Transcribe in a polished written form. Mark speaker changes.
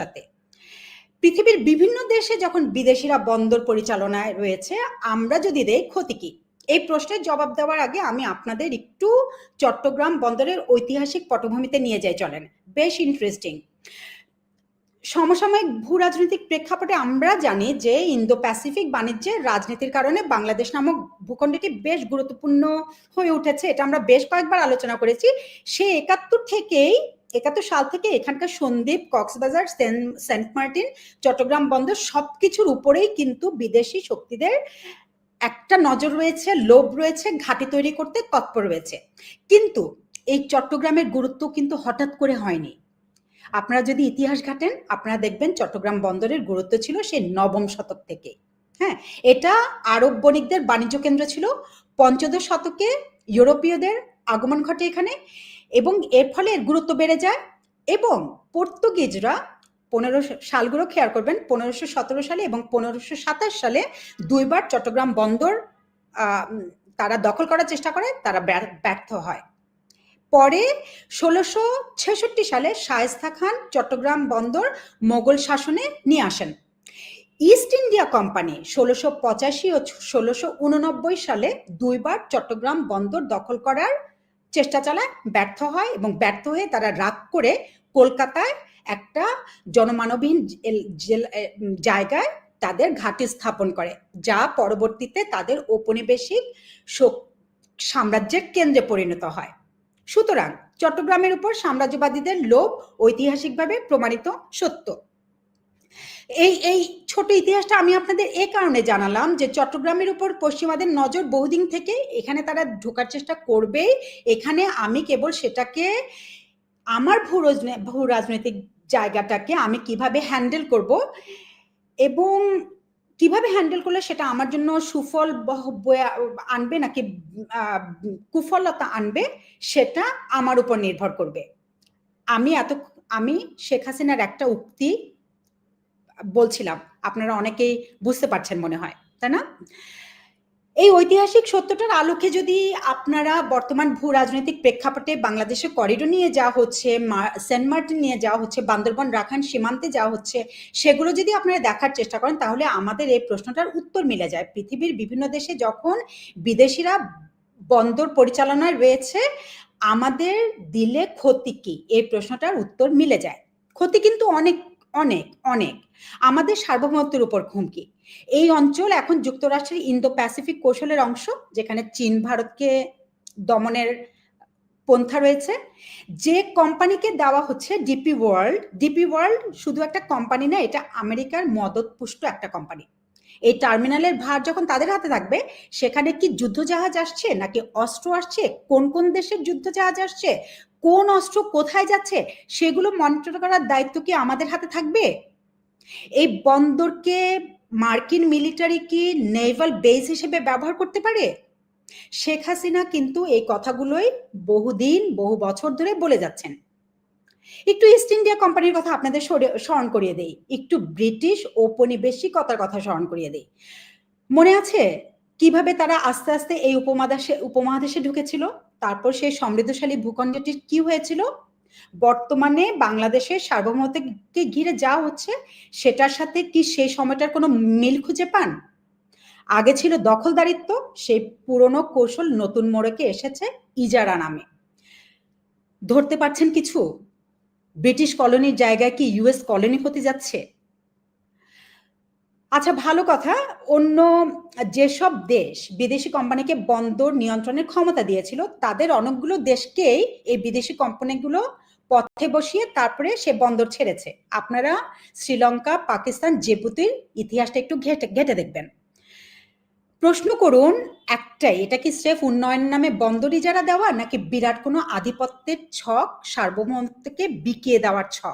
Speaker 1: সাথে। পৃথিবীর বিভিন্ন দেশে যখন বিদেশিরা বন্দর পরিচালনায় রয়েছে, আমরা যদি দেই ক্ষতি কি? এই প্রশ্নের জবাব দেওয়ার আগে আমি আপনাদের একটু চট্টগ্রাম বন্দরের ঐতিহাসিক পটভূমিতে নিয়ে যাই, চলেন। বেশ ইন্টারেস্টিং। সমসাময়িক ভূ রাজনৈতিক প্রেক্ষাপটে আমরা জানি যে ইন্দো প্যাসিফিক বাণিজ্যের রাজনীতির কারণে বাংলাদেশ নামক ভূখণ্ডটি বেশ গুরুত্বপূর্ণ হয়ে উঠেছে। এটা আমরা বেশ কয়েকবার আলোচনা করেছি। সে 71 সাল থেকে এখানকার সন্দ্বীপ, কক্সবাজার, সেন্ট মার্টিন, চট্টগ্রাম বন্দর সবকিছুর উপরেই কিন্তু বিদেশি শক্তিদের একটা নজর রয়েছে, লোভ রয়েছে, ঘাঁটি তৈরি করতে তৎপর রয়েছে। কিন্তু এই চট্টগ্রামের গুরুত্ব কিন্তু হঠাৎ করে হয়নি। আপনারা যদি ইতিহাস ঘাটেন, আপনারা দেখবেন চট্টগ্রাম বন্দরের গুরুত্ব ছিল সেই 9ম শতক থেকে। হ্যাঁ, এটা আরব বণিকদের বাণিজ্য কেন্দ্র ছিল। পঞ্চদশ শতকে ইউরোপীয়দের আগমন ঘটে এখানে, এবং এর ফলে এর গুরুত্ব বেড়ে যায়। এবং পর্তুগিজরা 15 সালগুলো খেয়াল করবেন, 1517 সালে এবং 1527 সালে দুইবার চট্টগ্রাম বন্দর তারা দখল করার চেষ্টা করে, তারা ব্যর্থ হয়। পরে 1666 সালে শায়েস্তা খান চট্টগ্রাম বন্দর মোগল শাসনে নিয়ে আসেন। ইস্ট ইন্ডিয়া কোম্পানি 1685 ও 1689 সালে দুইবার চট্টগ্রাম বন্দর দখল করার চেষ্টা চালায়, ব্যর্থ হয়, এবং ব্যর্থ হয়ে তারা রাগ করে কলকাতায় একটা জনমানবহীন জায়গায় তাদের ঘাঁটি স্থাপন করে, যা পরবর্তীতে তাদের ঔপনিবেশিক সাম্রাজ্যের কেন্দ্রে পরিণত হয়। সুতরাং চট্টগ্রামের উপর সাম্রাজ্যবাদীদের লোভ ঐতিহাসিকভাবে প্রমাণিত সত্য। এই ছোট ইতিহাসটা আমি আপনাদের এই কারণে জানালাম যে চট্টগ্রামের উপর পশ্চিমাদের নজর বহুদিন থেকে, এখানে তারা ঢোকার চেষ্টা করবেই। এখানে আমি কেবল সেটাকে আমার ভূ রাজনৈতিক জায়গাটাকে আমি কিভাবে হ্যান্ডেল করব এবং কিভাবে হ্যান্ডেল করলে সেটা আমার জন্য সুফল আনবে নাকি কুফলতা আনবে, সেটা আমার উপর নির্ভর করবে। আমি শেখ হাসিনার একটা উক্তি বলছিলাম, আপনারা অনেকেই বুঝতে পারছেন মনে হয়, তাই না? এই ঐতিহাসিক সত্যটার আলোকে যদি আপনারা বর্তমান ভূ রাজনৈতিক প্রেক্ষাপটে বাংলাদেশে করিডোর নিয়ে যাওয়া হচ্ছে, সেন্ট মার্টিন নিয়ে যাওয়া হচ্ছে, বান্দরবান রাখাইন সীমান্তে যাওয়া হচ্ছে, সেগুলো যদি আপনারা দেখার চেষ্টা করেন, তাহলে আমাদের এই প্রশ্নটার উত্তর মিলে যায়। পৃথিবীর বিভিন্ন দেশে যখন বিদেশিরা বন্দর পরিচালনায় রয়েছে, আমাদের দিলে ক্ষতি কি, এই প্রশ্নটার উত্তর মিলে যায়। ক্ষতি কিন্তু অনেক অনেক অনেক। আমাদের সার্বভৌমত্বের উপর হুমকি। এই অঞ্চল এখন যুক্তরাষ্ট্রের ইন্দো প্যাসিফিক কৌশলের অংশ, যেখানে চীন ভারতকে দমনের পন্থা রয়েছে। যে কোম্পানিকে দেওয়া হচ্ছে ডিপি ওয়ার্ল্ড শুধু একটা কোম্পানি না, এটা আমেরিকার মদতপুষ্ট একটা কোম্পানি। এই টার্মিনালের ভার যখন তাদের হাতে থাকবে, সেখানে কি যুদ্ধজাহাজ আসছে নাকি অস্ত্র আসছে, কোন কোন দেশের যুদ্ধজাহাজ আসছে, কোন অস্ত্র কোথায় যাচ্ছে, সেগুলো মনিটর করার দায়িত্ব কি আমাদের হাতে থাকবে? এই বন্দরকে মার্কিন মিলিটারি কি নেভাল বেস হিসেবে ব্যবহার করতে পারে? শেখ হাসিনা কিন্তু এই কথাগুলোই বহু বছর ধরে বলে যাচ্ছেন। একটু ইস্ট ইন্ডিয়া কোম্পানির কথা আপনাদের স্মরণ করিয়ে দেই, একটু ব্রিটিশ ঔপনিবেশিকতার কথা স্মরণ করিয়ে দেই। মনে আছে কিভাবে তারা আস্তে আস্তে এই উপমহাদেশে ঢুকেছিল? তারপর সেই সমৃদ্ধশালী ভূখণ্ডটির কি হয়েছিল? বর্তমানে বাংলাদেশের সার্বভৌমত্বকে ঘিরে যা হচ্ছে, সেটার সাথে কি সেই সময়টার কোনো মিল খুঁজে পান? আগে ছিল দখলদারিত্ব, সেই পুরনো কৌশল নতুন মোড়কে এসেছে ইজারা নামে। ধরতে পারছেন কিছু? ব্রিটিশ কলোনির জায়গায় কি ইউএস কলোনি হতে যাচ্ছে? আচ্ছা, ভালো কথা। অন্য যেসব দেশ বিদেশি কোম্পানিকে বন্দর নিয়ন্ত্রণের ক্ষমতা দিয়েছিল, তাদের অনেকগুলো দেশকেই এই বিদেশি কোম্পানিগুলো পথে বসিয়ে তারপরে সে বন্দর ছেড়েছে। আপনারা শ্রীলঙ্কা, পাকিস্তান, জিবুতির ইতিহাসটা একটু ঘেটে দেখবেন। প্রশ্ন করুন একটাই, এটা কি স্রেফ উন্নয়ন নামে বন্দর ইজারা দেওয়া, নাকি বিরাট কোনো আধিপত্যের ছক, সার্বভৌমত্বকে বিকিয়ে দেওয়ার ছক?